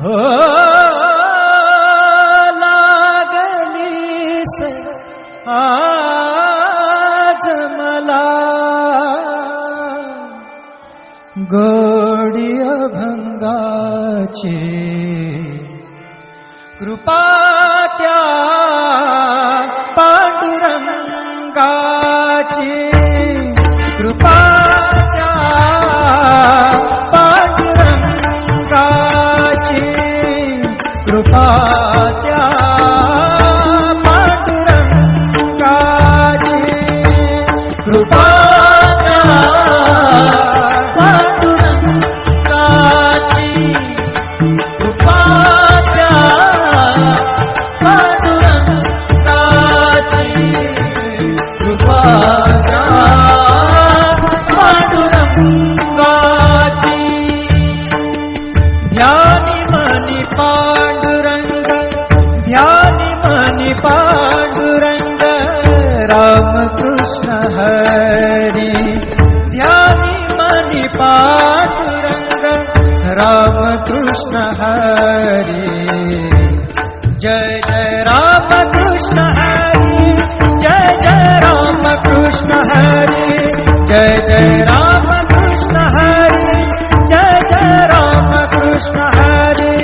हो लागलीस आज मला गोडी अभंगाची कृपा त्या पांडुरंगाची कृपा त्या पांडुरंगाची कृपा त्या पांडुरंगाची कृपा त्या पांडुरंगाची कृपा त्या पांडुरंगाची कृपा त्या पांडुरंगाची ध्यानी मनी पांडुरंग ध्यानी मनी पांडुरंग रामकृष्ण हरी ध्यानी मनी पांडुरंग रामकृष्ण हरी जय जय रामकृष्ण हरी जय जय रामकृष्ण हरी जय जय रामकृष्ण हरी जय जय रामकृष्ण हरी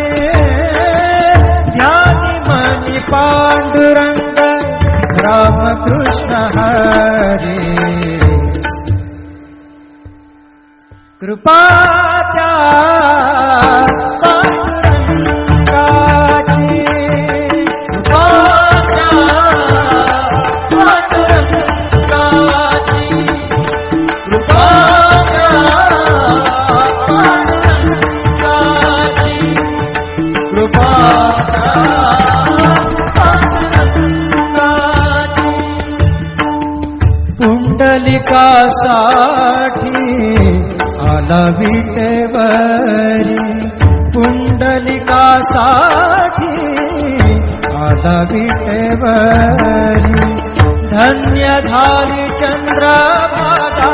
ध्यानी मनी पांडुरंग रामकृष्ण हरी कृपा त्या पांडुरंगाची कृपा त्या पांडुरंगाची कृपा त्या पांडुरंगाची कृपा त्या पांडुरंगाची पुंडलिकासाठी आला विटेवरी पुंडलिकासाठी आला विटेवरी धन्य झाली चंद्रभागा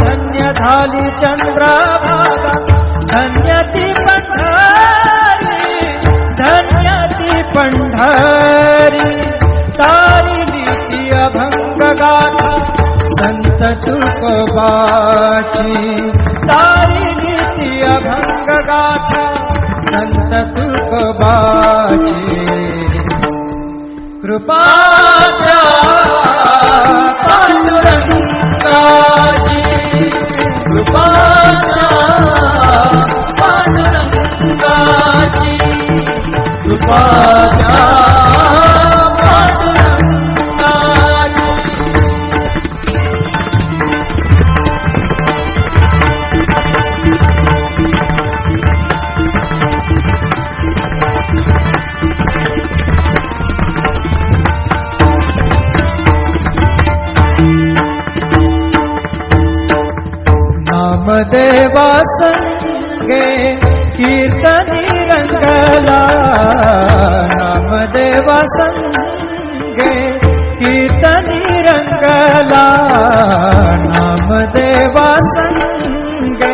धन्य झाली चंद्रभागा धन्य ती पंढरी धन्य ती पंढरी तारिली ती अभंग गाथा संत तुकोबाची तारिली ती अभंग गाथा संत तुकोबाची कृपा त्या पांडुरंगाची कृपा त्या पांडुरंगाची कृपा त्या नामदेवा संगे कीर्तनी रंगला नामदेवा संगे कीर्तनी रंगला नामदेवा संगे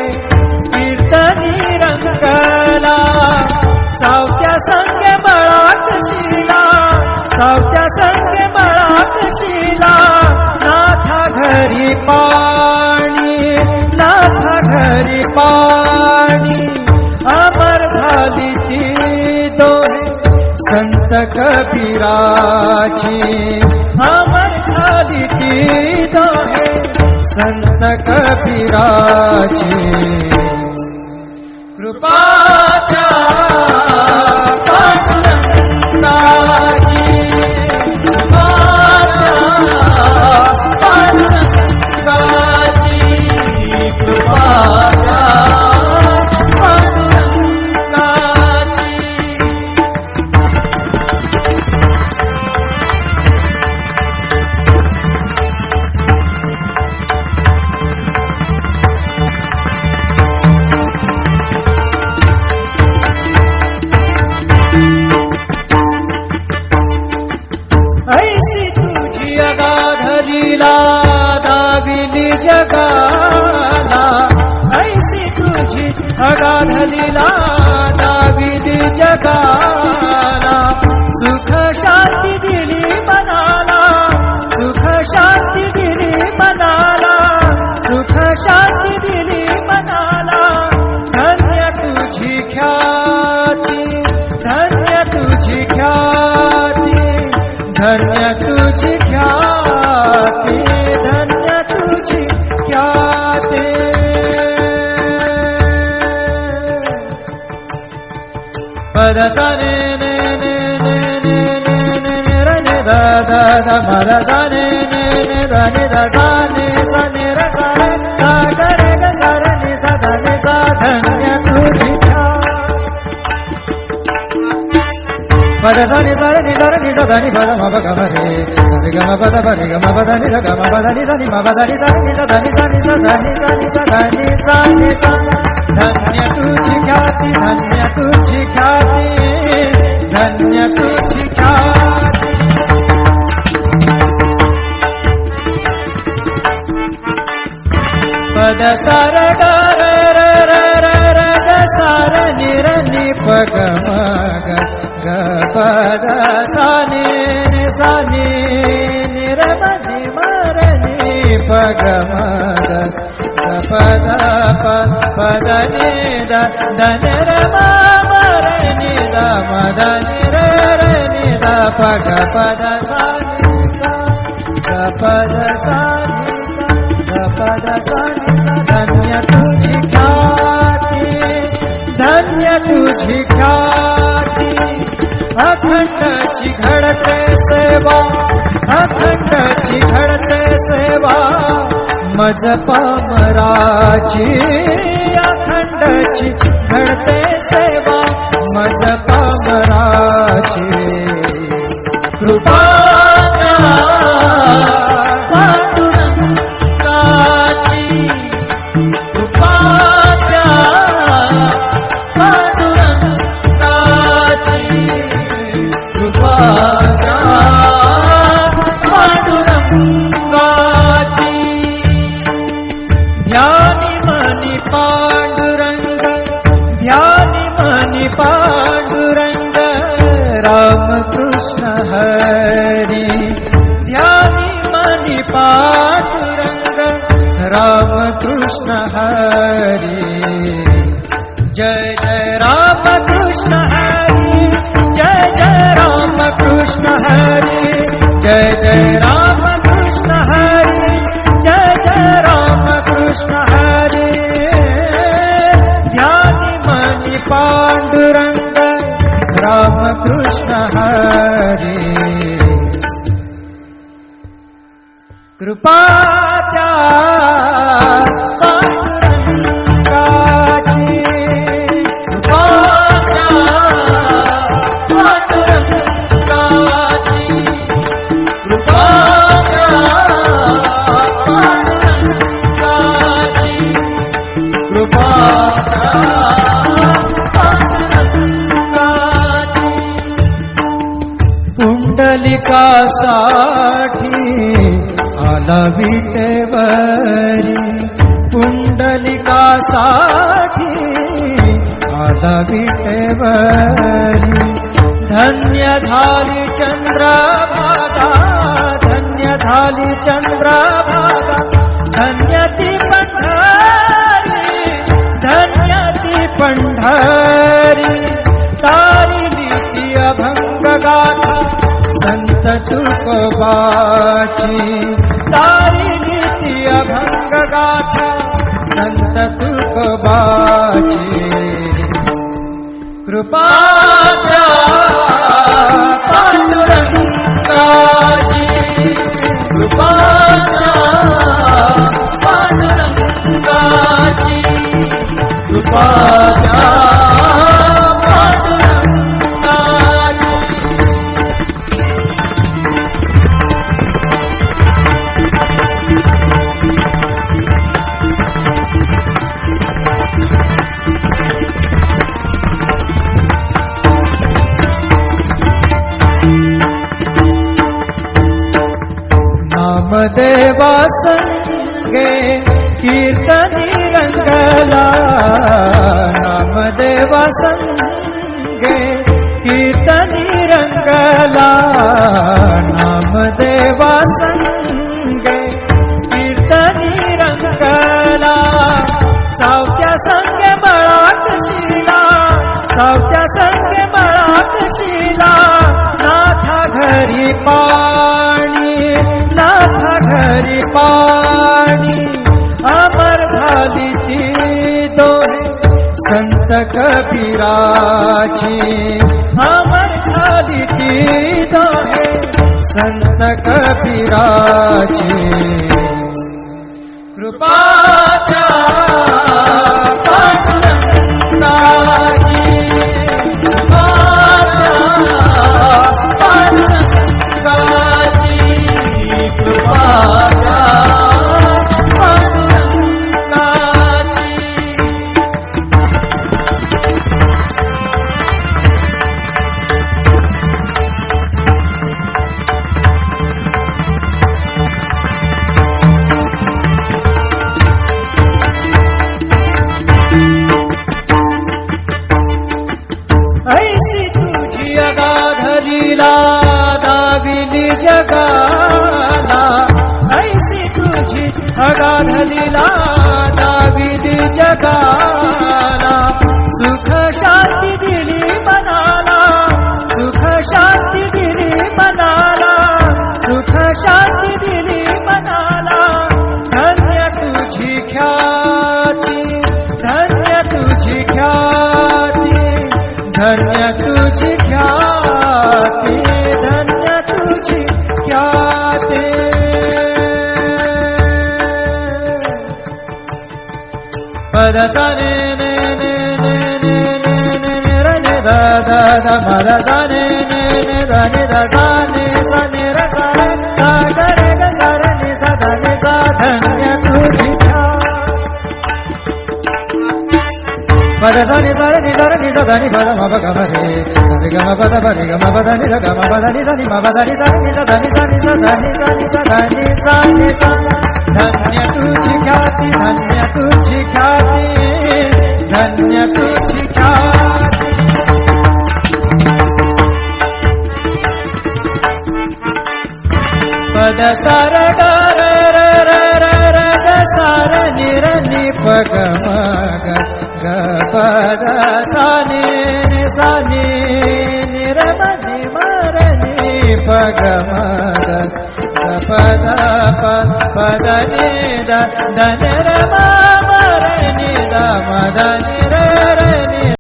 कीर्तनी रंगला सावत्या संगे मळात शिला सावत्या संगे मळात शिला नाथा घरी पाणी नाथा घरी पाणी अमर झाली ती दोहे संत कबीराची अमर झाली ती दोहे संत कबीराची कृपा त्या पांडुरंगाची कृपा त्या पांडुरंगाची कृपा त्या पांडुरंगाची जगाला, सुख शांती दिली मनाला, सुख शांती दिली मनाला, सुख शांती दिली मनाला. धन्य तुझी ख्याती, धन्य तुझी ख्याती, धन्य तुझी ख्याती, धन्य तुझी ख्याती. पद सा ने ने ने ने ने ने ने रे ने दा दा दा मा दा सा ने ने ने दा ने दा सा ने रे सा रे सा गा रे गा सा रे ने सा दा ने सा. धन्य तुझी पद सा ने सा रे ने दा रे ने सा दा नि पद मा ग म रे सा रे ग म पद प रे ग म पद नि ग म पद नि सा नि म पद नि सा नि सा दा नि सा नि सा दा नि सा नि सा दा नि सा नि सा. धन्य तुझी ख्याती, धन्य तुझी ख्याती, धन्य तुझी ख्याती. पद सार ग र र र र र ग सार नि र नि प ग म ग ग पद सा नि नि सा नि नि र म नि म र नि प ग म ग पद पद नि द द नि र म म र नि द म द नि र र नि द प ग पद सा नि सा ग पद सा नि सा ग पद सा नि सा. धन्य तुझी ख्याती, धन्य तुझी ख्याती. अखंडची घडते सेवा, अखंडची घडते सेवा मज पामराची. अखंडची घडते सेवा मज पामराची. कृपा पांडुरंगाची, कृपा पांडुरंगाची, कृपा पांडुरंगाची. ध्यानी मनी पांडुरंग, ध्यानी मनी पांडुरंग, रामकृष्ण हरी. ध्यानी मनी पांडुरंग, रामकृष्ण हरी. जय जय रामकृष्ण हरी, जय जय रामकृष्ण हरी, जय जय रामकृष्ण हरी, जय जय रामकृष्ण हरी. ध्यानी मनी पांडुरंग, रामकृष्ण हरी. कृपा त्या पांडुरंगाची, कृपा त्या पांडुरंगाची, कृपा त्या पांडुरंगाची, कृपा त्या पांडुरंगाची. पुंडलिकासाठी आला विटेवरी, पुंडलिकासाठी आला विटेवरी. धन्य झाली चंद्रभागा, धन्य झाली चंद्रभागा, धन्य ती पंढरी, धन्य ती पंढरी. तारिली ती अभंग गाथा संत तुकोबाची, तारिली ती अभंग गाथा संत तुकोबाची. कृपा त्या पांडुरंगाची, कृपा त्या पांडुरंगाची, कृपा त्या पांडुरंगाची. नामदेवा संगे कीर्तनी रंगला, नामदेवा रंगला नामदेवा संगे कीर्तनी रंगला सावत्या संगे मळात शिला सावत्या संगे मळात शिला नाथा घरी पाणी नाथा घरी पाणी अमर झाली ती दोहे संत कबीराची अमर झाली ती दोहे संत कबीराची कृपाच्या पांडुरंगाची कृपाच्या पांडुरंगाची कृपाच्या ऐसी तुझी अगाधलीला दाविली जगाला ऐसी तुझी अगाधलीला दाविली जगाला सुख शांती दिली मनाला सुख शांती दिली मनाला सुख शांती दिली मनाला धन्य तुझी ख्याती धन्य तुझी ख्याती धन्य तुझी ख्याती धन्य तुझी ख्याती पद सा ने ने ने ने ने ने ने रे ने दा दा दा पद सा ने ने ने दा ने दा सा ने रे सा रे सा ग रे ग सा रे नि सा धा नि सा धन्य तुझी पद सा नि सा रे नि सा रे नि सा धा नि पद म प ग म रे सा रे ग म प द प रे ग म प द नि रे ग म प द नि सा नि म प द नि सा नि सा धा नि सा नि सा धा नि सा नि सा धा नि सा नि सा धन्य तुझी ख्याती धन्य तुझी ख्याती धन्य तुझी ख्याती पद सार ग र र र र र ग सार नि र नि प ग म ग ग प द सा नि सा नि नि र म नि म र नि प ग म ग ग प द प द नि द द नि र म म र नि द म द नि र र